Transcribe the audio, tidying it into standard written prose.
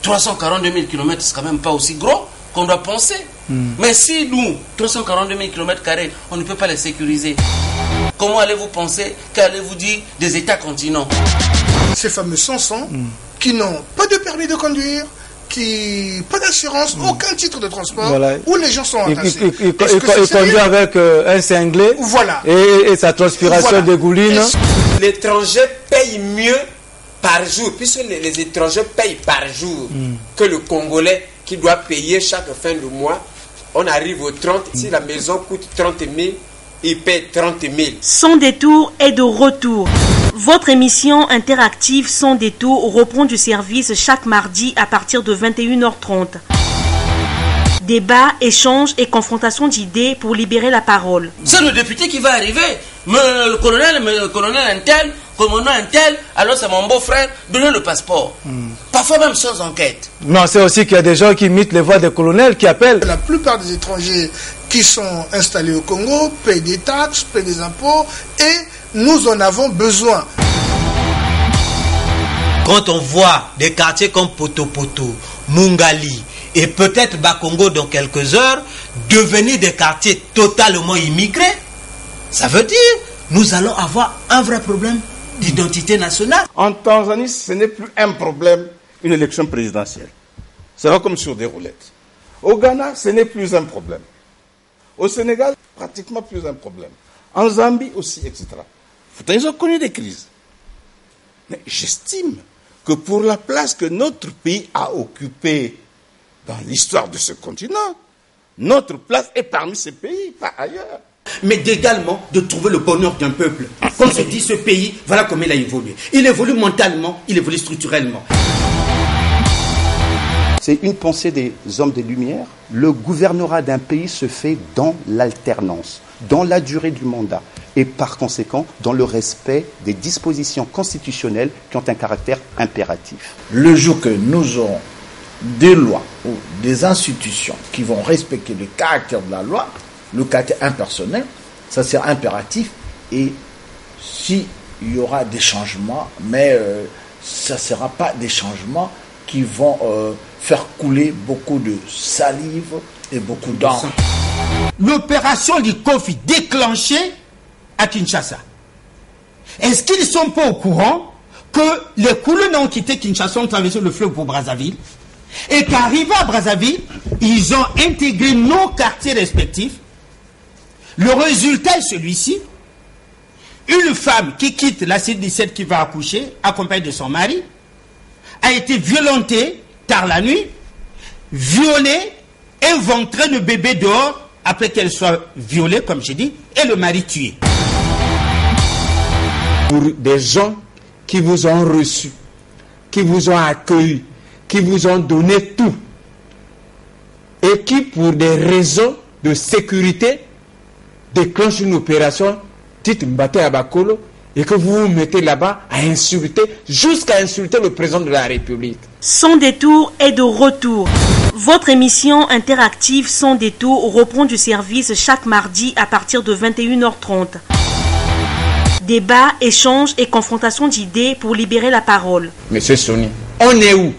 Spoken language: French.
342 000 km, c'est quand même pas aussi gros qu'on doit penser. Mais si nous, 342 000 km, on ne peut pas les sécuriser, comment allez-vous penser, qu'allez-vous dire des États-continents? Ces fameux 500 qui n'ont pas de permis de conduire, qui pas d'assurance, aucun titre de transport, voilà. Où les gens sont entassés. Il conduit avec un cinglé, voilà. et sa transpiration dégouline. L'étranger paye mieux par jour, puisque les étrangers payent par jour que le Congolais qui doit payer chaque fin de mois. On arrive au 30, si la maison coûte 30 000, il paye 30 000. Sans détour est de retour. Votre émission interactive Sans détour reprend du service chaque mardi à partir de 21h30. Débat, échange et confrontation d'idées pour libérer la parole. C'est le député qui va arriver. Mais le colonel un tel, commandant un tel, alors c'est mon beau-frère, donnez le passeport. Parfois même sans enquête. Non, c'est aussi qu'il y a des gens qui imitent les voix des colonels, qui appellent. La plupart des étrangers qui sont installés au Congo payent des taxes, payent des impôts, et nous en avons besoin. Quand on voit des quartiers comme Poto-Poto, Mungali et peut-être Bakongo dans quelques heures devenir des quartiers totalement immigrés, ça veut dire nous allons avoir un vrai problème d'identité nationale. En Tanzanie, ce n'est plus un problème, une élection présidentielle. Ça va comme sur des roulettes. Au Ghana, ce n'est plus un problème. Au Sénégal, pratiquement plus un problème. En Zambie aussi, etc. Pourtant, ils ont connu des crises. Mais j'estime que pour la place que notre pays a occupée dans l'histoire de ce continent, notre place est parmi ces pays, pas ailleurs. Mais également de trouver le bonheur d'un peuple. Comme se dit ce pays, voilà comment il a évolué. Il évolue mentalement, il évolue structurellement. C'est une pensée des hommes des Lumières. Le gouvernorat d'un pays se fait dans l'alternance, dans la durée du mandat et par conséquent dans le respect des dispositions constitutionnelles qui ont un caractère impératif. Le jour que nous aurons des lois ou des institutions qui vont respecter le caractère de la loi, le caractère impersonnel, ça sera impératif, et s'il y aura des changements, mais ça ne sera pas des changements qui vont faire couler beaucoup de salive et beaucoup d'encre. L'opération Likofi déclenchée à Kinshasa. Est-ce qu'ils ne sont pas au courant que les colons ont quitté Kinshasa, ont traversé le fleuve pour Brazzaville, et qu'arrivés à Brazzaville, ils ont intégré nos quartiers respectifs? Le résultat est celui-ci. Une femme qui quitte la C17 qui va accoucher, accompagnée de son mari, a été violentée tard la nuit, violée, éventrée le bébé dehors après qu'elle soit violée, comme j'ai dit, et le mari tué. Pour des gens qui vous ont reçu, qui vous ont accueilli, qui vous ont donné tout, et qui, pour des raisons de sécurité, déclenche une opération dite Mbaté Abakolo, et que vous vous mettez là-bas à insulter, jusqu'à insulter le président de la République. Sans détour est de retour. Votre émission interactive Sans détour reprend du service chaque mardi à partir de 21h30. Débat, échange et confrontation d'idées pour libérer la parole. Monsieur Soni, on est où?